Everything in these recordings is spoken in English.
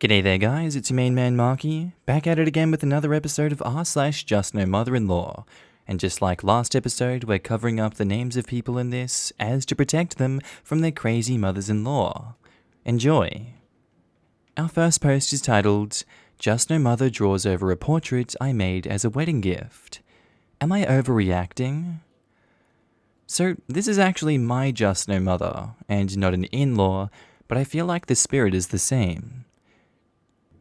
G'day there guys, it's your main man Markee, back at it again with another episode of r/JustnoMother-in-law. And just like last episode, we're covering up the names of people in this as to protect them from their crazy mothers-in-law. Enjoy! Our first post is titled, Just No Mother Draws Over a Portrait I Made as a Wedding Gift. Am I overreacting? So this is actually my Just No Mother, and not an in-law, but I feel like the spirit is the same.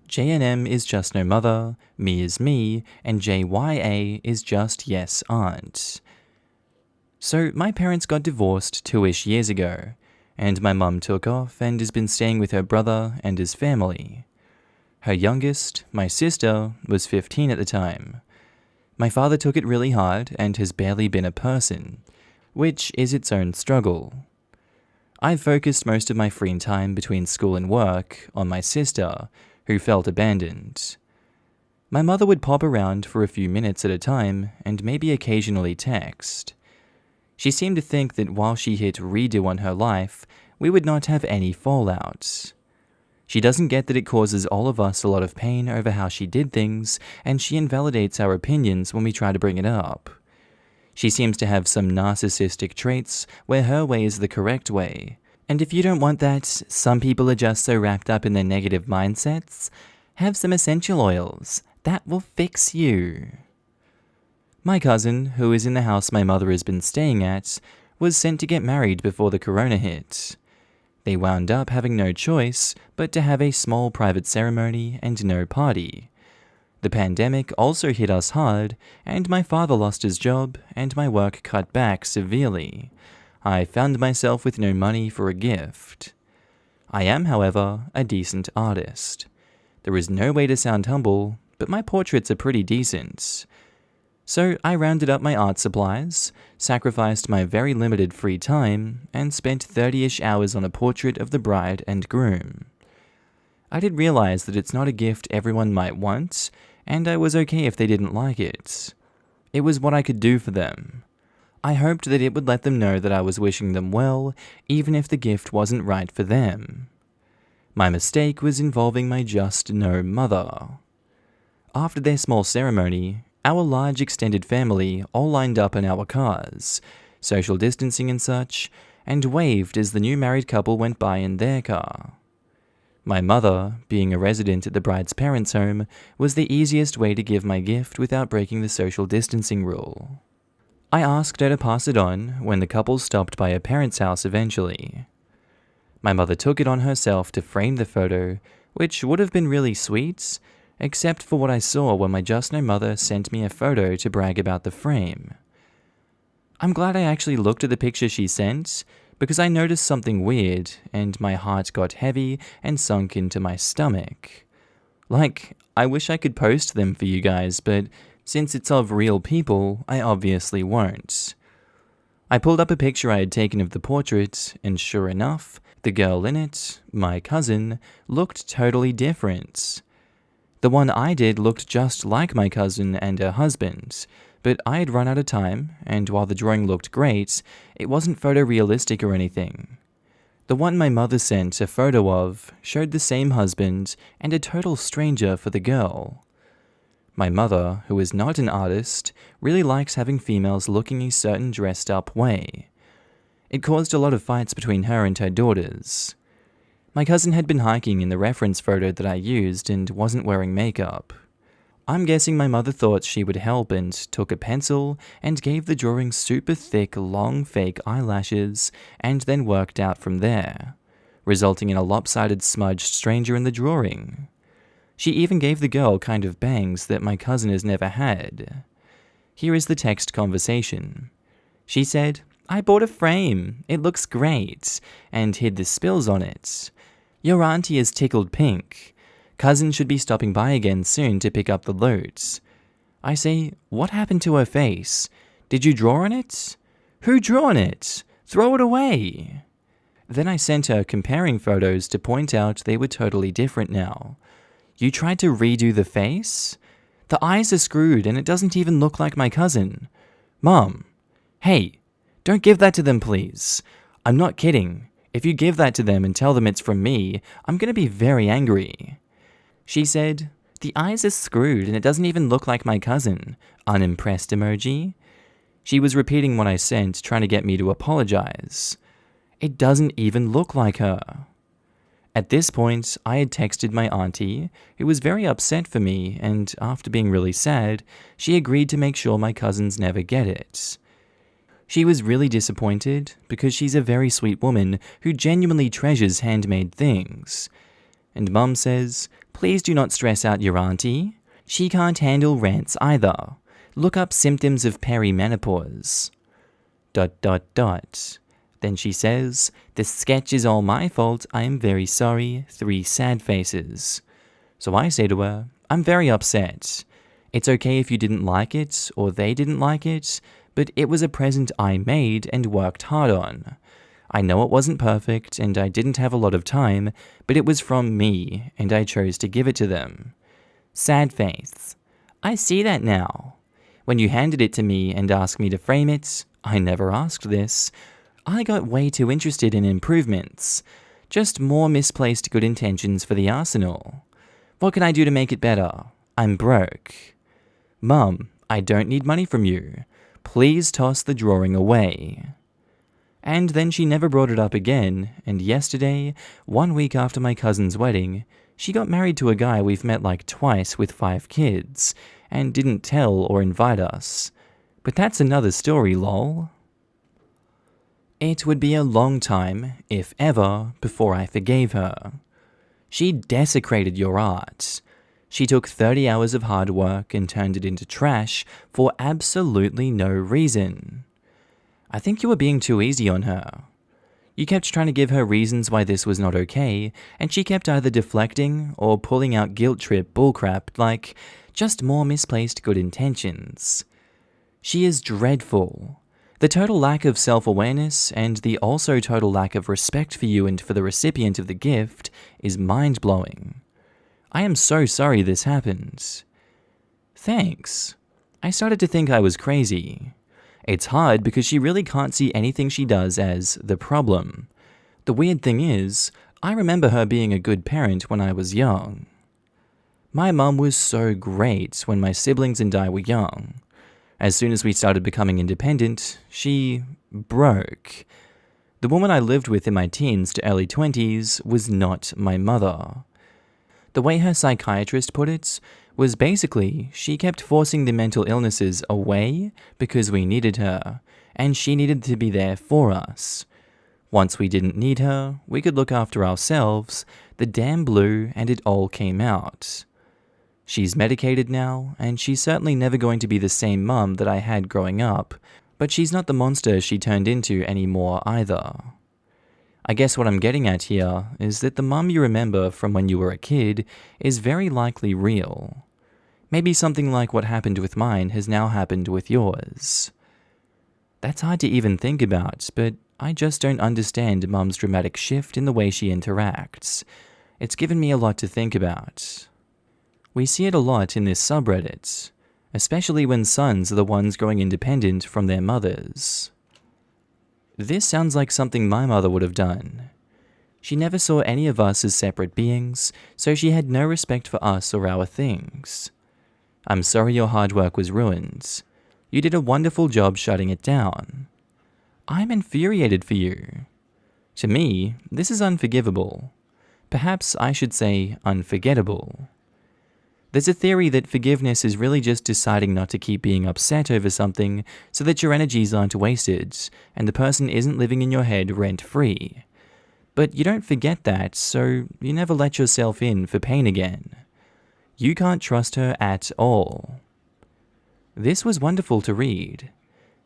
JNM is just no mother, me is me, and JYA is just yes aunt. So my parents got divorced 2-ish years ago, and my mum took off and has been staying with her brother and his family. Her youngest, my sister, was 15 at the time. My father took it really hard and has barely been a person, which is its own struggle. I've focused most of my free time between school and work on my sister, who felt abandoned. My mother would pop around for a few minutes at a time and maybe occasionally text. She seemed to think that while she hit redo on her life, we would not have any fallout. She doesn't get that it causes all of us a lot of pain over how she did things, and she invalidates our opinions when we try to bring it up. She seems to have some narcissistic traits where her way is the correct way. And if you don't want that, some people are just so wrapped up in their negative mindsets, have some essential oils. That will fix you. My cousin, who is in the house my mother has been staying at, was sent to get married before the corona hit. They wound up having no choice but to have a small private ceremony and no party. The pandemic also hit us hard, and my father lost his job and my work cut back severely. I found myself with no money for a gift. I am, however, a decent artist. There is no way to sound humble, but my portraits are pretty decent. So I rounded up my art supplies, sacrificed my very limited free time, and spent 30-ish hours on a portrait of the bride and groom. I did realize that it's not a gift everyone might want, and I was okay if they didn't like it. It was what I could do for them. I hoped that it would let them know that I was wishing them well, even if the gift wasn't right for them. My mistake was involving my just no mother. After their small ceremony, our large extended family all lined up in our cars, social distancing and such, and waved as the new married couple went by in their car. My mother, being a resident at the bride's parents' home, was the easiest way to give my gift without breaking the social distancing rule. I asked her to pass it on when the couple stopped by her parents' house eventually. My mother took it on herself to frame the photo, which would have been really sweet, except for what I saw when my Just No Mother sent me a photo to brag about the frame. I'm glad I actually looked at the picture she sent, because I noticed something weird, and my heart got heavy and sunk into my stomach. Like, I wish I could post them for you guys, but since it's of real people, I obviously won't. I pulled up a picture I had taken of the portrait, and sure enough, the girl in it, my cousin, looked totally different. The one I did looked just like my cousin and her husband, but I had run out of time, and while the drawing looked great, it wasn't photorealistic or anything. The one my mother sent a photo of showed the same husband and a total stranger for the girl. My mother, who is not an artist, really likes having females looking a certain dressed-up way. It caused a lot of fights between her and her daughters. My cousin had been hiking in the reference photo that I used and wasn't wearing makeup. I'm guessing my mother thought she would help and took a pencil and gave the drawing super thick, long fake eyelashes and then worked out from there, resulting in a lopsided smudged stranger in the drawing. She even gave the girl kind of bangs that my cousin has never had. Here is the text conversation. She said, "I bought a frame. It looks great," and hid the spills on it. "Your auntie is tickled pink. Cousin should be stopping by again soon to pick up the loot." I say, "What happened to her face? Did you draw on it? Who drew on it? Throw it away." Then I sent her comparing photos to point out they were totally different now. "You tried to redo the face? The eyes are screwed and it doesn't even look like my cousin. Mom, hey, don't give that to them please. I'm not kidding. If you give that to them and tell them it's from me, I'm gonna be very angry. She said, "The eyes are screwed and it doesn't even look like my cousin." Unimpressed emoji. She was repeating what I sent, trying to get me to apologize. It doesn't even look like her. At this point, I had texted my auntie, who was very upset for me, and after being really sad, she agreed to make sure my cousins never get it. She was really disappointed because she's a very sweet woman who genuinely treasures handmade things. And Mum says, "Please do not stress out your auntie. She can't handle rants either. Look up symptoms of perimenopause." ... Then she says, "The sketch is all my fault. I am very sorry. 3 sad faces." So I say to her, "I'm very upset. It's okay if you didn't like it or they didn't like it, but it was a present I made and worked hard on. I know it wasn't perfect and I didn't have a lot of time, but it was from me and I chose to give it to them." Sad face. "I see that now. When you handed it to me and asked me to frame it, I never asked this. I got way too interested in improvements. Just more misplaced good intentions for the arsenal. What can I do to make it better? I'm broke. Mum, I don't need money from you. Please toss the drawing away." And then she never brought it up again, and yesterday, 1 week after my cousin's wedding, she got married to a guy we've met like twice with 5 kids, and didn't tell or invite us. But that's another story, lol. It would be a long time, if ever, before I forgave her. She desecrated your art. She took 30 hours of hard work and turned it into trash for absolutely no reason. I think you were being too easy on her. You kept trying to give her reasons why this was not okay, and she kept either deflecting or pulling out guilt trip bullcrap like just more misplaced good intentions. She is dreadful. The total lack of self-awareness and the also total lack of respect for you and for the recipient of the gift is mind-blowing. I am so sorry this happened. Thanks. I started to think I was crazy. It's hard because she really can't see anything she does as the problem. The weird thing is, I remember her being a good parent when I was young. My mum was so great when my siblings and I were young. As soon as we started becoming independent, she broke. The woman I lived with in my teens to early 20s was not my mother. The way her psychiatrist put it was basically she kept forcing the mental illnesses away because we needed her, and she needed to be there for us. Once we didn't need her, we could look after ourselves, the dam blew and it all came out. She's medicated now, and she's certainly never going to be the same mum that I had growing up, but she's not the monster she turned into anymore either. I guess what I'm getting at here is that the mum you remember from when you were a kid is very likely real. Maybe something like what happened with mine has now happened with yours. That's hard to even think about, but I just don't understand Mum's dramatic shift in the way she interacts. It's given me a lot to think about. We see it a lot in this subreddit, especially when sons are the ones growing independent from their mothers. This sounds like something my mother would have done. She never saw any of us as separate beings, so she had no respect for us or our things. I'm sorry your hard work was ruined. You did a wonderful job shutting it down. I'm infuriated for you. To me, this is unforgivable. Perhaps I should say unforgettable. There's a theory that forgiveness is really just deciding not to keep being upset over something so that your energies aren't wasted and the person isn't living in your head rent-free. But you don't forget that, so you never let yourself in for pain again. You can't trust her at all. This was wonderful to read.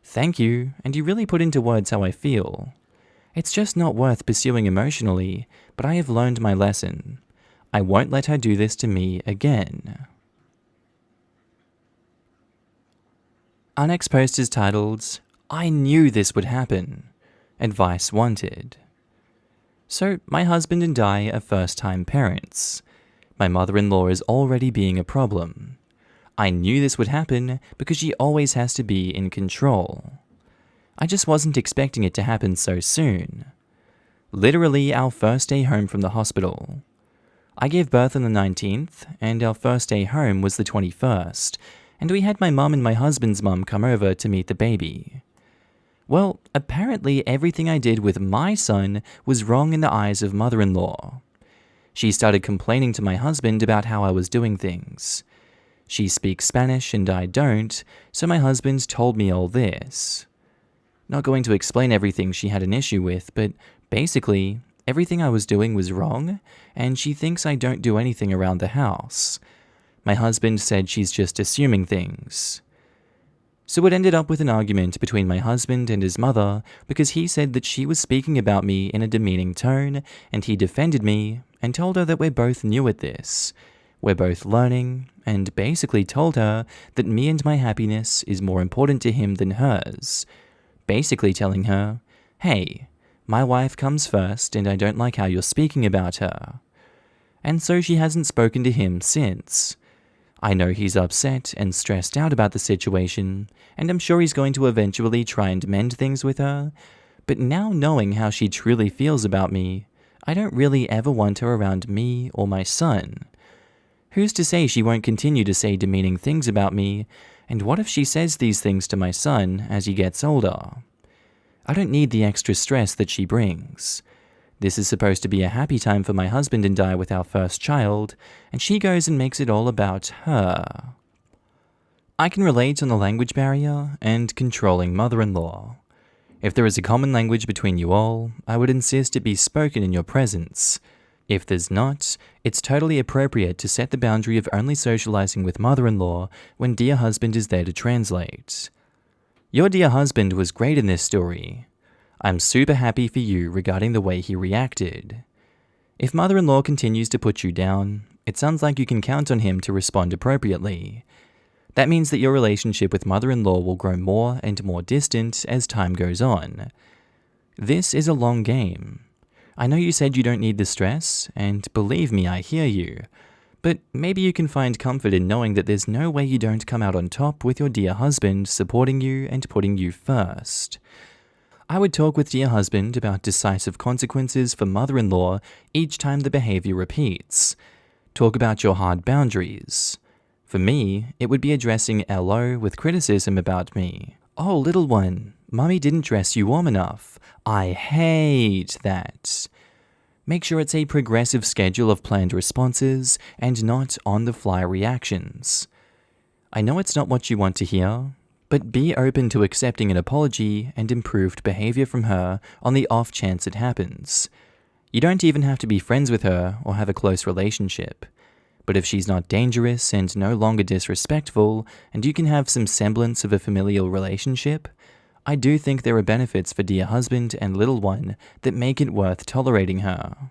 Thank you, and you really put into words how I feel. It's just not worth pursuing emotionally, but I have learned my lesson. I won't let her do this to me again. Our next post is titled, "I knew this would happen. Advice wanted." So, my husband and I are first-time parents. My mother-in-law is already being a problem. I knew this would happen because she always has to be in control. I just wasn't expecting it to happen so soon. Literally our first day home from the hospital. I gave birth on the 19th, and our first day home was the 21st, and we had my mum and my husband's mum come over to meet the baby. Well, apparently everything I did with my son was wrong in the eyes of mother-in-law. She started complaining to my husband about how I was doing things. She speaks Spanish and I don't, so my husband told me all this. Not going to explain everything she had an issue with, but basically, everything I was doing was wrong, and she thinks I don't do anything around the house. My husband said she's just assuming things. So it ended up with an argument between my husband and his mother because he said that she was speaking about me in a demeaning tone, and he defended me and told her that we're both new at this. We're both learning, and basically told her that me and my happiness is more important to him than hers. Basically telling her, hey, my wife comes first and I don't like how you're speaking about her. And so she hasn't spoken to him since. I know he's upset and stressed out about the situation, and I'm sure he's going to eventually try and mend things with her, but now knowing how she truly feels about me, I don't really ever want her around me or my son. Who's to say she won't continue to say demeaning things about me, and what if she says these things to my son as he gets older? I don't need the extra stress that she brings. This is supposed to be a happy time for my husband and I with our first child, and she goes and makes it all about her. I can relate on the language barrier and controlling mother-in-law. If there is a common language between you all, I would insist it be spoken in your presence. If there's not, it's totally appropriate to set the boundary of only socializing with mother-in-law when dear husband is there to translate. Your dear husband was great in this story. I'm super happy for you regarding the way he reacted. If mother-in-law continues to put you down, it sounds like you can count on him to respond appropriately. That means that your relationship with mother-in-law will grow more and more distant as time goes on. This is a long game. I know you said you don't need the stress, and believe me, I hear you. But maybe you can find comfort in knowing that there's no way you don't come out on top with your dear husband supporting you and putting you first. I would talk with dear husband about decisive consequences for mother-in-law each time the behavior repeats. Talk about your hard boundaries. For me, it would be addressing LO with criticism about me. Oh, little one, Mummy didn't dress you warm enough. I hate that. Make sure it's a progressive schedule of planned responses and not on-the-fly reactions. I know it's not what you want to hear, but be open to accepting an apology and improved behavior from her on the off chance it happens. You don't even have to be friends with her or have a close relationship. But if she's not dangerous and no longer disrespectful, and you can have some semblance of a familial relationship, I do think there are benefits for dear husband and little one that make it worth tolerating her.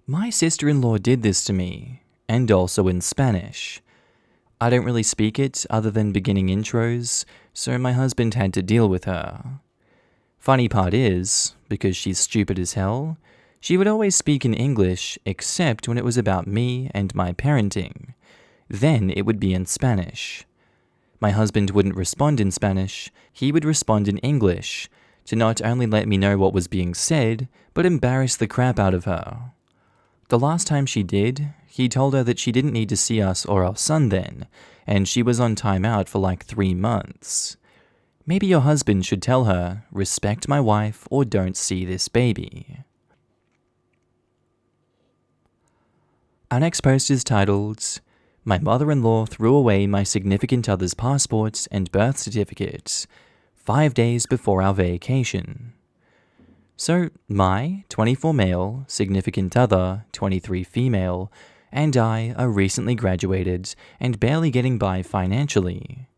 My sister-in-law did this to me, and also in Spanish. I don't really speak it other than beginning intros, so my husband had to deal with her. Funny part is, because she's stupid as hell, she would always speak in English except when it was about me and my parenting. Then it would be in Spanish. My husband wouldn't respond in Spanish, he would respond in English, to not only let me know what was being said, but embarrass the crap out of her. The last time she did, he told her that she didn't need to see us or our son then, and she was on time out for like 3 months. Maybe your husband should tell her, respect my wife or don't see this baby. Our next post is titled, My mother-in-law threw away my significant other's passport and birth certificate 5 days before our vacation. So, my 24 male, significant other, 23 female, and I are recently graduated and barely getting by financially.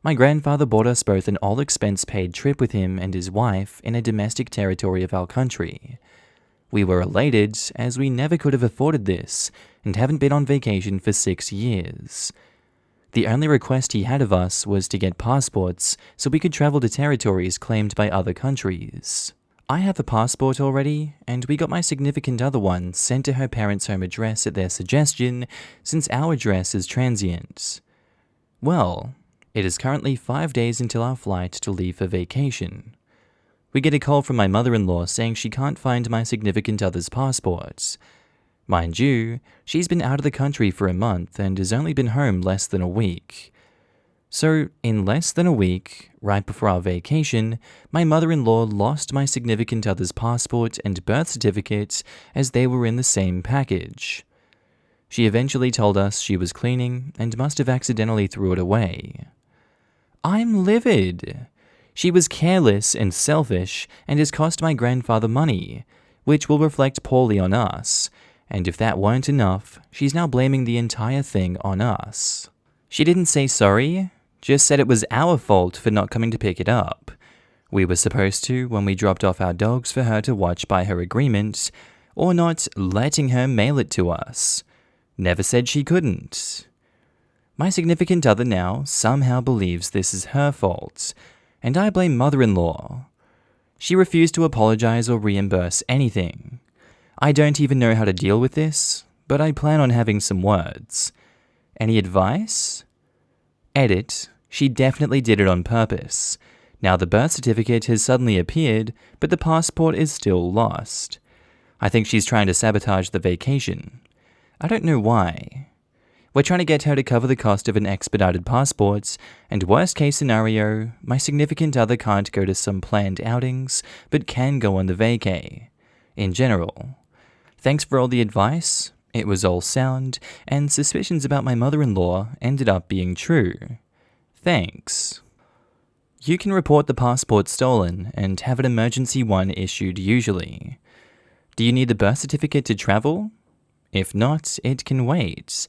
My grandfather bought us both an all-expense-paid trip with him and his wife in a domestic territory of our country. We were elated, as we never could have afforded this, and haven't been on vacation for 6 years. The only request he had of us was to get passports so we could travel to territories claimed by other countries. I have a passport already, and we got my significant other one sent to her parents' home address at their suggestion, since our address is transient. Well, it is currently 5 days until our flight to leave for vacation. We get a call from my mother-in-law saying she can't find my significant other's passport. Mind you, she's been out of the country for a month and has only been home less than a week. So, in less than a week, right before our vacation, my mother-in-law lost my significant other's passport and birth certificate as they were in the same package. She eventually told us she was cleaning and must have accidentally threw it away. I'm livid. She was careless and selfish and has cost my grandfather money, which will reflect poorly on us, and if that weren't enough, she's now blaming the entire thing on us. She didn't say sorry, just said it was our fault for not coming to pick it up. We were supposed to when we dropped off our dogs for her to watch by her agreement, or not letting her mail it to us. Never said she couldn't. My significant other now somehow believes this is her fault, and I blame mother-in-law. She refused to apologize or reimburse anything. I don't even know how to deal with this, but I plan on having some words. Any advice? Edit. She definitely did it on purpose. Now the birth certificate has suddenly appeared, but the passport is still lost. I think she's trying to sabotage the vacation. I don't know why. We're trying to get her to cover the cost of an expedited passport, and worst case scenario, my significant other can't go to some planned outings, but can go on the vacay. In general. Thanks for all the advice, it was all sound, and suspicions about my mother-in-law ended up being true. Thanks. You can report the passport stolen and have an emergency one issued usually. Do you need the birth certificate to travel? If not, it can wait.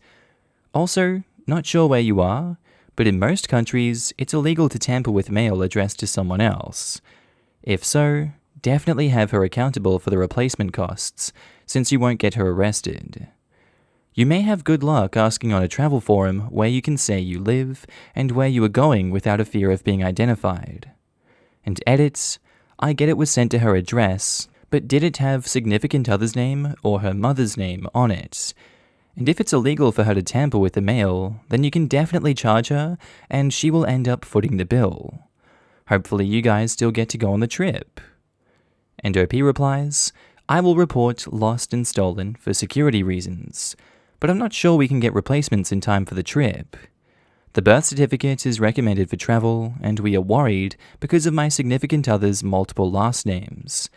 Also, not sure where you are, but in most countries, it's illegal to tamper with mail addressed to someone else. If so, definitely have her accountable for the replacement costs, since you won't get her arrested. You may have good luck asking on a travel forum where you can say you live and where you are going without a fear of being identified. And edits, I get it was sent to her address, but did it have significant other's name or her mother's name on it? And if it's illegal for her to tamper with the mail, then you can definitely charge her, and she will end up footing the bill. Hopefully you guys still get to go on the trip. And OP replies, I will report lost and stolen for security reasons, but I'm not sure we can get replacements in time for the trip. The birth certificate is recommended for travel, and we are worried because of my significant other's multiple last names.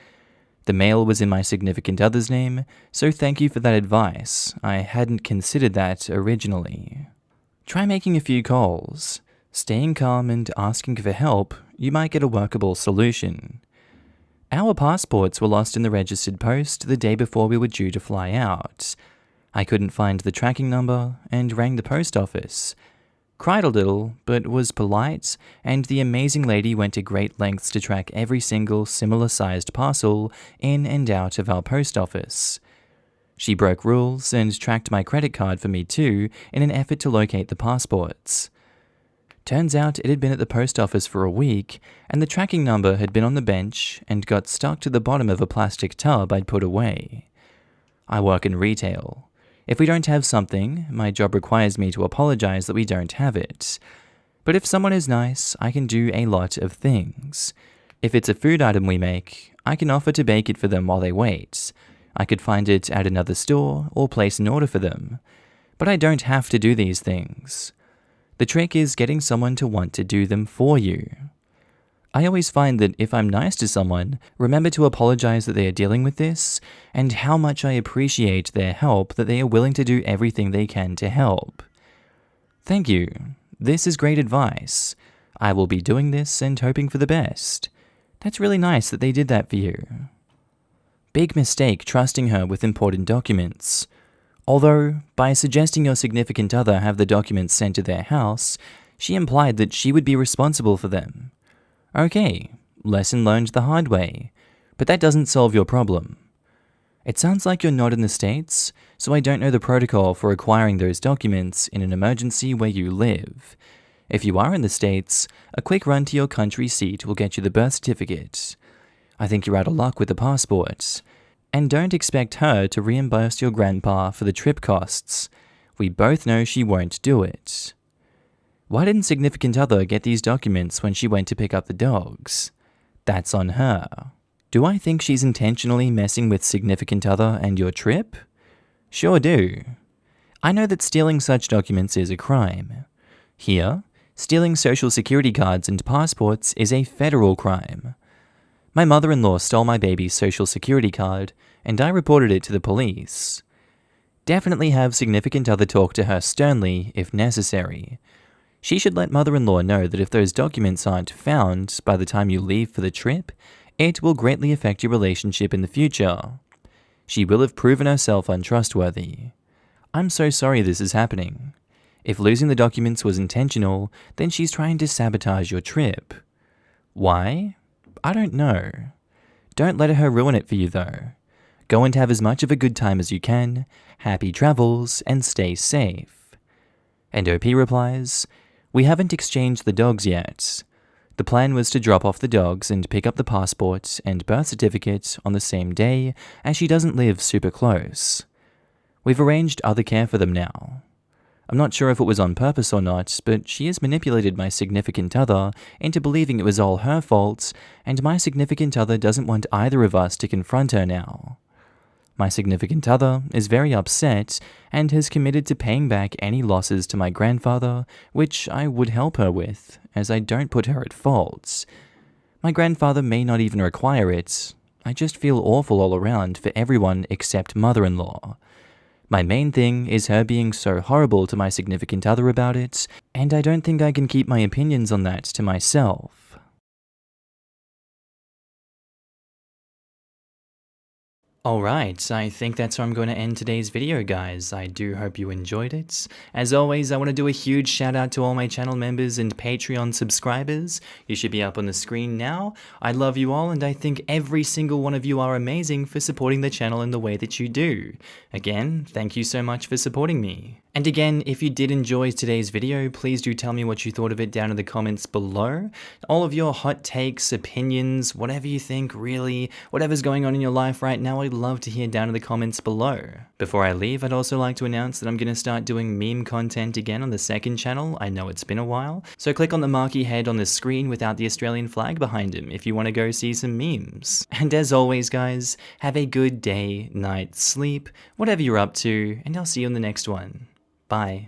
The mail was in my significant other's name, so thank you for that advice. I hadn't considered that originally. Try making a few calls. Staying calm and asking for help, you might get a workable solution. Our passports were lost in the registered post the day before we were due to fly out. I couldn't find the tracking number and rang the post office. Cried a little, but was polite, and the amazing lady went to great lengths to track every single similar-sized parcel in and out of our post office. She broke rules and tracked my credit card for me too in an effort to locate the passports. Turns out it had been at the post office for a week, and the tracking number had been on the bench and got stuck to the bottom of a plastic tub I'd put away. I work in retail. If we don't have something, my job requires me to apologize that we don't have it. But if someone is nice, I can do a lot of things. If it's a food item we make, I can offer to bake it for them while they wait. I could find it at another store or place an order for them. But I don't have to do these things. The trick is getting someone to want to do them for you. I always find that if I'm nice to someone, remember to apologize that they are dealing with this, and how much I appreciate their help, that they are willing to do everything they can to help. Thank you. This is great advice. I will be doing this and hoping for the best. That's really nice that they did that for you. Big mistake trusting her with important documents. Although, by suggesting your significant other have the documents sent to their house, she implied that she would be responsible for them. Okay, lesson learned the hard way, but that doesn't solve your problem. It sounds like you're not in the States, so I don't know the protocol for acquiring those documents in an emergency where you live. If you are in the States, a quick run to your country seat will get you the birth certificate. I think you're out of luck with the passport. And don't expect her to reimburse your grandpa for the trip costs. We both know she won't do it. Why didn't significant other get these documents when she went to pick up the dogs? That's on her. Do I think she's intentionally messing with significant other and your trip? Sure do. I know that stealing such documents is a crime. Here, stealing social security cards and passports is a federal crime. My mother-in-law stole my baby's social security card, and I reported it to the police. Definitely have significant other talk to her sternly if necessary. She should let mother-in-law know that if those documents aren't found by the time you leave for the trip, it will greatly affect your relationship in the future. She will have proven herself untrustworthy. I'm so sorry this is happening. If losing the documents was intentional, then she's trying to sabotage your trip. Why? I don't know. Don't let her ruin it for you though. Go and have as much of a good time as you can, happy travels, and stay safe. And OP replies, "We haven't exchanged the dogs yet. The plan was to drop off the dogs and pick up the passport and birth certificate on the same day, as she doesn't live super close. We've arranged other care for them now. I'm not sure if it was on purpose or not, but she has manipulated my significant other into believing it was all her fault, and my significant other doesn't want either of us to confront her now. My significant other is very upset and has committed to paying back any losses to my grandfather, which I would help her with, as I don't put her at fault. My grandfather may not even require it. I just feel awful all around for everyone except mother-in-law. My main thing is her being so horrible to my significant other about it, and I don't think I can keep my opinions on that to myself." Alright, I think that's where I'm going to end today's video, guys. I do hope you enjoyed it. As always, I want to do a huge shout out to all my channel members and Patreon subscribers. You should be up on the screen now. I love you all, and I think every single one of you are amazing for supporting the channel in the way that you do. Again, thank you so much for supporting me. And again, if you did enjoy today's video, please do tell me what you thought of it down in the comments below. All of your hot takes, opinions, whatever you think, really, whatever's going on in your life right now, I'd love to hear down in the comments below. Before I leave, I'd also like to announce that I'm going to start doing meme content again on the second channel. I know it's been a while, so click on the Markee head on the screen without the Australian flag behind him if you want to go see some memes. And as always, guys, have a good day, night, sleep, whatever you're up to, and I'll see you in the next one. Bye.